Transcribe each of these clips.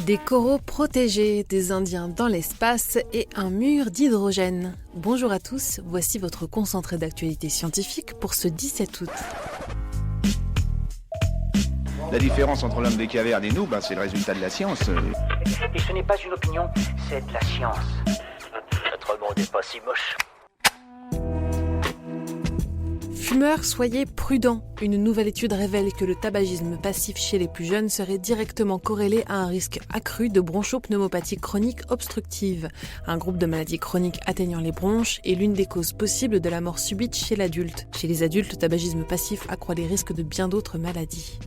Des coraux protégés, des Indiens dans l'espace et un mur d'hydrogène. Bonjour à tous, voici votre concentré d'actualité scientifique pour ce 17 août. La différence entre l'homme des cavernes et nous, c'est le résultat de la science. Et ce n'est pas une opinion, c'est de la science. Notre monde n'est pas si moche. Fumeurs, soyez prudents. Une nouvelle étude révèle que le tabagisme passif chez les plus jeunes serait directement corrélé à un risque accru de bronchopneumopathie chronique obstructive, un groupe de maladies chroniques atteignant les bronches et l'une des causes possibles de la mort subite chez l'adulte. Chez les adultes, le tabagisme passif accroît les risques de bien d'autres maladies.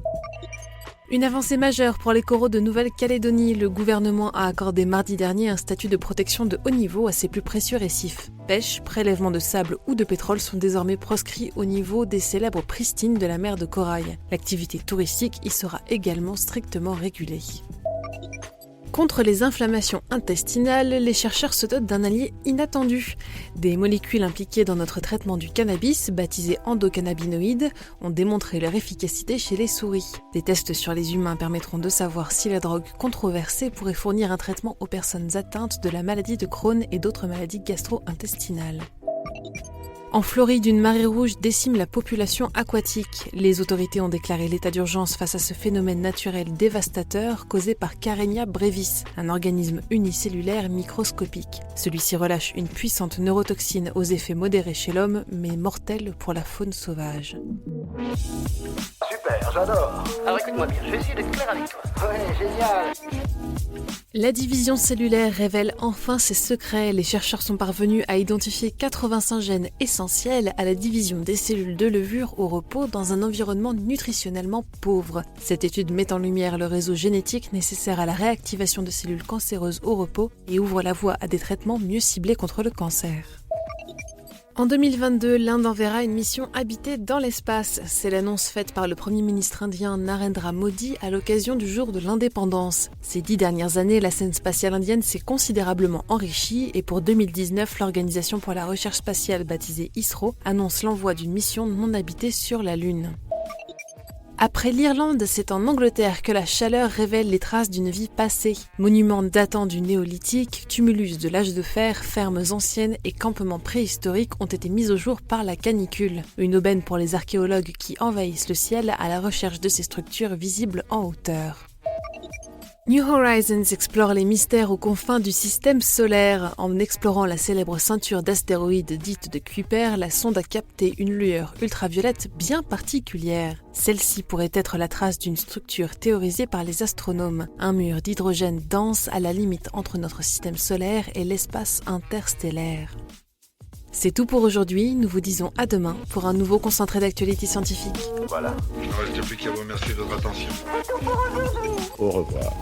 Une avancée majeure pour les coraux de Nouvelle-Calédonie. Le gouvernement a accordé mardi dernier un statut de protection de haut niveau à ses plus précieux récifs. Pêche, prélèvement de sable ou de pétrole sont désormais proscrits au niveau des célèbres pristines de la mer de corail. L'activité touristique y sera également strictement régulée. Contre les inflammations intestinales, les chercheurs se dotent d'un allié inattendu. Des molécules impliquées dans notre traitement du cannabis, baptisées endocannabinoïdes, ont démontré leur efficacité chez les souris. Des tests sur les humains permettront de savoir si la drogue controversée pourrait fournir un traitement aux personnes atteintes de la maladie de Crohn et d'autres maladies gastro-intestinales. En Floride, une marée rouge décime la population aquatique. Les autorités ont déclaré l'état d'urgence face à ce phénomène naturel dévastateur causé par Karenia brevis, un organisme unicellulaire microscopique. Celui-ci relâche une puissante neurotoxine aux effets modérés chez l'homme, mais mortelle pour la faune sauvage. Super, j'adore. Alors écoute-moi bien, je vais essayer d'être clair avec toi. Ouais, génial. La division cellulaire révèle enfin ses secrets. Les chercheurs sont parvenus à identifier 85 gènes essentiels à la division des cellules de levure au repos dans un environnement nutritionnellement pauvre. Cette étude met en lumière le réseau génétique nécessaire à la réactivation de cellules cancéreuses au repos et ouvre la voie à des traitements mieux ciblés contre le cancer. En 2022, l'Inde enverra une mission habitée dans l'espace. C'est l'annonce faite par le Premier ministre indien Narendra Modi à l'occasion du jour de l'indépendance. Ces 10 dernières années, la scène spatiale indienne s'est considérablement enrichie et pour 2019, l'Organisation pour la recherche spatiale baptisée ISRO annonce l'envoi d'une mission non habitée sur la Lune. Après l'Irlande, c'est en Angleterre que la chaleur révèle les traces d'une vie passée. Monuments datant du néolithique, tumulus de l'âge de fer, fermes anciennes et campements préhistoriques ont été mis au jour par la canicule. Une aubaine pour les archéologues qui envahissent le ciel à la recherche de ces structures visibles en hauteur. New Horizons explore les mystères aux confins du système solaire. En explorant la célèbre ceinture d'astéroïdes dite de Kuiper, la sonde a capté une lueur ultraviolette bien particulière. Celle-ci pourrait être la trace d'une structure théorisée par les astronomes, un mur d'hydrogène dense à la limite entre notre système solaire et l'espace interstellaire. C'est tout pour aujourd'hui, nous vous disons à demain pour un nouveau concentré d'actualité scientifique. Voilà. Il ne reste plus qu'à vous remercier de votre attention. Au revoir.